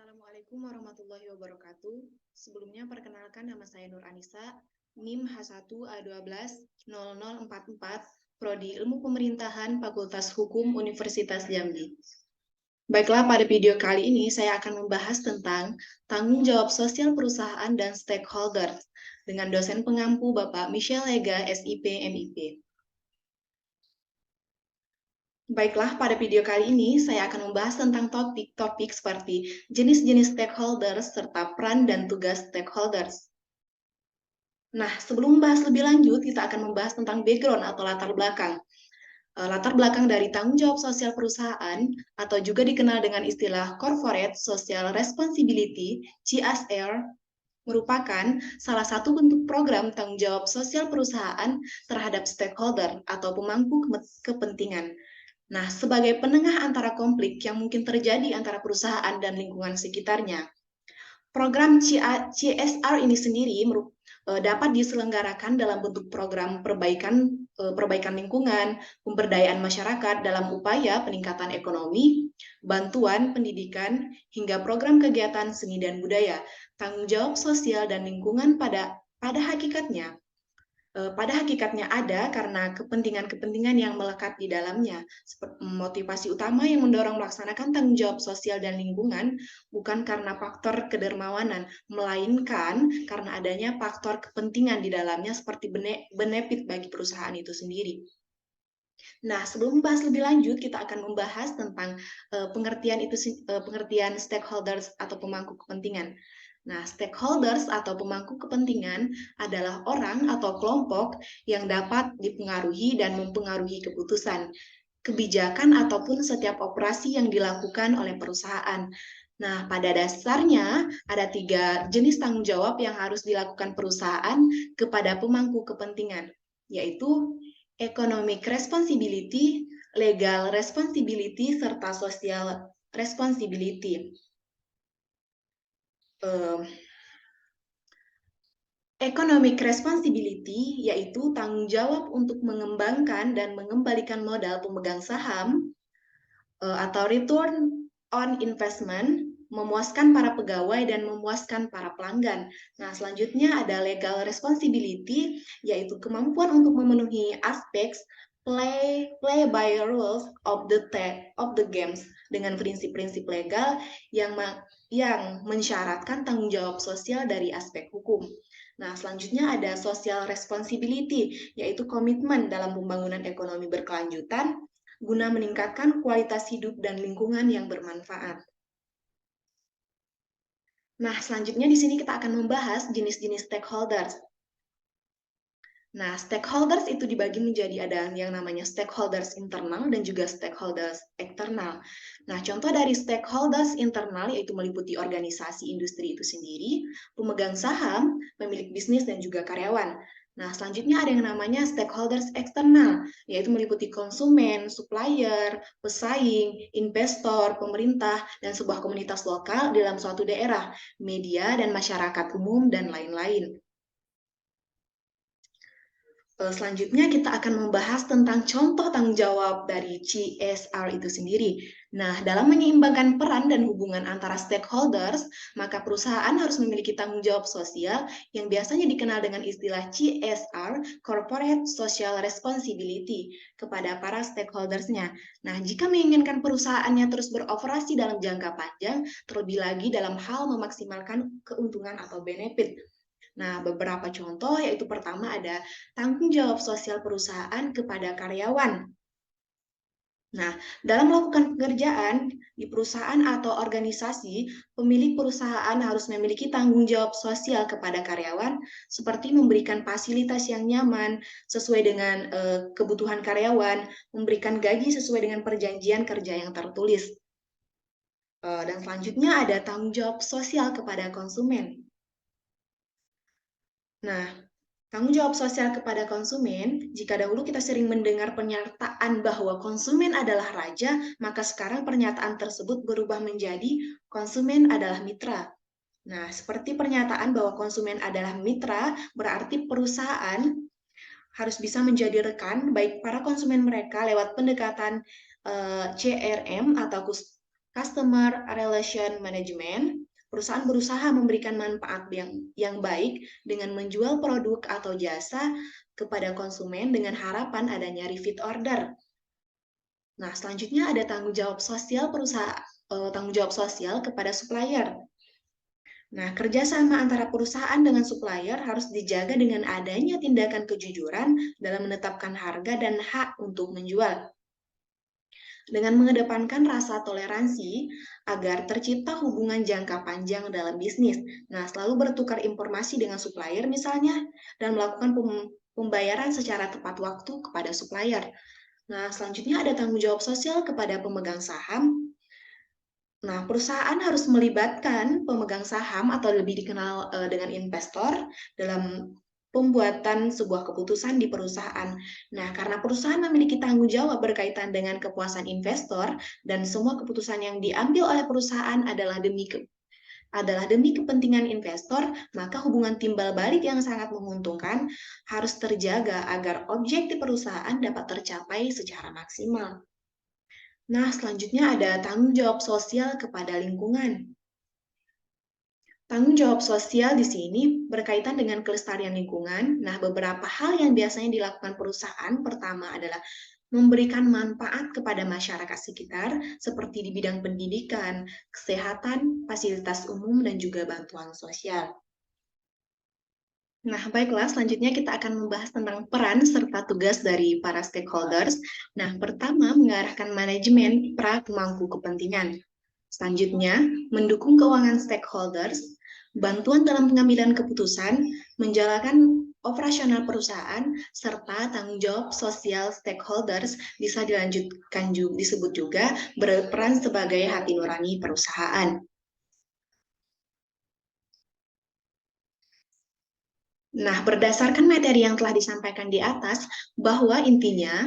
Assalamualaikum warahmatullahi wabarakatuh. Sebelumnya perkenalkan nama saya Nur Anissa, NIM H1A120044, Prodi Ilmu Pemerintahan Fakultas Hukum Universitas Jambi. Baiklah, pada video kali ini saya akan membahas tentang tanggung jawab sosial perusahaan dan stakeholder dengan dosen pengampu Bapak Michelle Lega, SIP, MIP. Baiklah, pada video kali ini saya akan membahas tentang topik-topik seperti jenis-jenis stakeholders serta peran dan tugas stakeholders. Nah, sebelum membahas lebih lanjut, kita akan membahas tentang background atau latar belakang. Latar belakang dari tanggung jawab sosial perusahaan atau juga dikenal dengan istilah Corporate Social Responsibility, CSR, merupakan salah satu bentuk program tanggung jawab sosial perusahaan terhadap stakeholder atau pemangku kepentingan. Nah, sebagai penengah antara konflik yang mungkin terjadi antara perusahaan dan lingkungan sekitarnya, program CSR ini sendiri dapat diselenggarakan dalam bentuk program perbaikan lingkungan, pemberdayaan masyarakat dalam upaya peningkatan ekonomi, bantuan pendidikan, hingga program kegiatan seni dan budaya. Tanggung jawab sosial dan lingkungan pada hakikatnya ada karena kepentingan-kepentingan yang melekat di dalamnya. Motivasi utama yang mendorong melaksanakan tanggung jawab sosial dan lingkungan bukan karena faktor kedermawanan, melainkan karena adanya faktor kepentingan di dalamnya seperti benefit bagi perusahaan itu sendiri. Nah, sebelum membahas lebih lanjut, kita akan membahas tentang pengertian stakeholders atau pemangku kepentingan. Nah, stakeholders atau pemangku kepentingan adalah orang atau kelompok yang dapat dipengaruhi dan mempengaruhi keputusan, kebijakan, ataupun setiap operasi yang dilakukan oleh perusahaan. Nah, pada dasarnya ada 3 jenis tanggung jawab yang harus dilakukan perusahaan kepada pemangku kepentingan, yaitu economic responsibility, legal responsibility, serta social responsibility. Economic responsibility yaitu tanggung jawab untuk mengembangkan dan mengembalikan modal pemegang saham atau return on investment, memuaskan para pegawai dan memuaskan para pelanggan. Nah, selanjutnya ada legal responsibility yaitu kemampuan untuk memenuhi aspek play by rules of the games dengan prinsip-prinsip legal yang mensyaratkan tanggung jawab sosial dari aspek hukum. Nah, selanjutnya ada social responsibility, yaitu komitmen dalam pembangunan ekonomi berkelanjutan guna meningkatkan kualitas hidup dan lingkungan yang bermanfaat. Nah, selanjutnya di sini kita akan membahas jenis-jenis stakeholders. Nah, stakeholders itu dibagi menjadi ada yang namanya stakeholders internal dan juga stakeholders eksternal. Nah, contoh dari stakeholders internal yaitu meliputi organisasi industri itu sendiri, pemegang saham, pemilik bisnis, dan juga karyawan. Nah, selanjutnya ada yang namanya stakeholders eksternal, yaitu meliputi konsumen, supplier, pesaing, investor, pemerintah, dan sebuah komunitas lokal dalam suatu daerah, media, dan masyarakat umum, dan lain-lain. Selanjutnya kita akan membahas tentang contoh tanggung jawab dari CSR itu sendiri. Nah, dalam menyeimbangkan peran dan hubungan antara stakeholders, maka perusahaan harus memiliki tanggung jawab sosial yang biasanya dikenal dengan istilah CSR, Corporate Social Responsibility, kepada para stakeholders-nya. Nah, jika menginginkan perusahaannya terus beroperasi dalam jangka panjang, terlebih lagi dalam hal memaksimalkan keuntungan atau benefit. Nah, beberapa contoh yaitu pertama ada tanggung jawab sosial perusahaan kepada karyawan. Nah, dalam melakukan pekerjaan di perusahaan atau organisasi, pemilik perusahaan harus memiliki tanggung jawab sosial kepada karyawan, seperti memberikan fasilitas yang nyaman sesuai dengan kebutuhan karyawan, memberikan gaji sesuai dengan perjanjian kerja yang tertulis. Dan selanjutnya ada tanggung jawab sosial kepada konsumen. Nah, tanggung jawab sosial kepada konsumen, jika dahulu kita sering mendengar pernyataan bahwa konsumen adalah raja, maka sekarang pernyataan tersebut berubah menjadi konsumen adalah mitra. Nah, seperti pernyataan bahwa konsumen adalah mitra, berarti perusahaan harus bisa menjadi rekan baik para konsumen mereka lewat pendekatan CRM atau Customer Relation Management, perusahaan berusaha memberikan manfaat yang baik dengan menjual produk atau jasa kepada konsumen dengan harapan adanya repeat order. Nah, selanjutnya ada tanggung jawab sosial perusahaan, tanggung jawab sosial kepada supplier. Nah, kerjasama antara perusahaan dengan supplier harus dijaga dengan adanya tindakan kejujuran dalam menetapkan harga dan hak untuk menjual. Dengan mengedepankan rasa toleransi agar tercipta hubungan jangka panjang dalam bisnis. Nah, selalu bertukar informasi dengan supplier misalnya, dan melakukan pembayaran secara tepat waktu kepada supplier. Nah, selanjutnya ada tanggung jawab sosial kepada pemegang saham. Nah, perusahaan harus melibatkan pemegang saham atau lebih dikenal dengan investor dalam pembuatan sebuah keputusan di perusahaan. Nah, karena perusahaan memiliki tanggung jawab berkaitan dengan kepuasan investor dan semua keputusan yang diambil oleh perusahaan adalah demi kepentingan investor, maka hubungan timbal balik yang sangat menguntungkan harus terjaga agar objektif perusahaan dapat tercapai secara maksimal. Nah, selanjutnya ada tanggung jawab sosial kepada lingkungan. Tanggung jawab sosial di sini berkaitan dengan kelestarian lingkungan. Nah, beberapa hal yang biasanya dilakukan perusahaan pertama adalah memberikan manfaat kepada masyarakat sekitar, seperti di bidang pendidikan, kesehatan, fasilitas umum, dan juga bantuan sosial. Nah, baiklah, selanjutnya kita akan membahas tentang peran serta tugas dari para stakeholders. Nah, pertama, mengarahkan manajemen pra pemangku kepentingan. Selanjutnya, mendukung keuangan stakeholders, bantuan dalam pengambilan keputusan, menjalankan operasional perusahaan, serta tanggung jawab sosial stakeholders bisa dilanjutkan disebut juga berperan sebagai hati nurani perusahaan. Nah, berdasarkan materi yang telah disampaikan di atas, bahwa intinya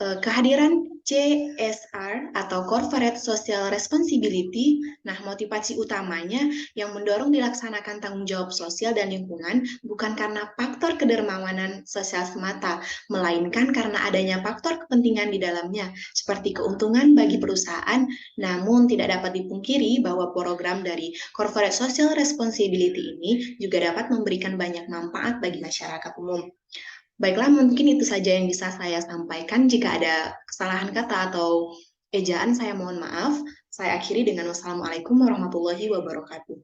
kehadiran CSR atau Corporate Social Responsibility, nah motivasi utamanya yang mendorong dilaksanakan tanggung jawab sosial dan lingkungan bukan karena faktor kedermawanan sosial semata, melainkan karena adanya faktor kepentingan di dalamnya, seperti keuntungan bagi perusahaan, namun tidak dapat dipungkiri bahwa program dari Corporate Social Responsibility ini juga dapat memberikan banyak manfaat bagi masyarakat umum. Baiklah, mungkin itu saja yang bisa saya sampaikan. Jika ada kesalahan kata atau ejaan, saya mohon maaf. Saya akhiri dengan wassalamualaikum warahmatullahi wabarakatuh.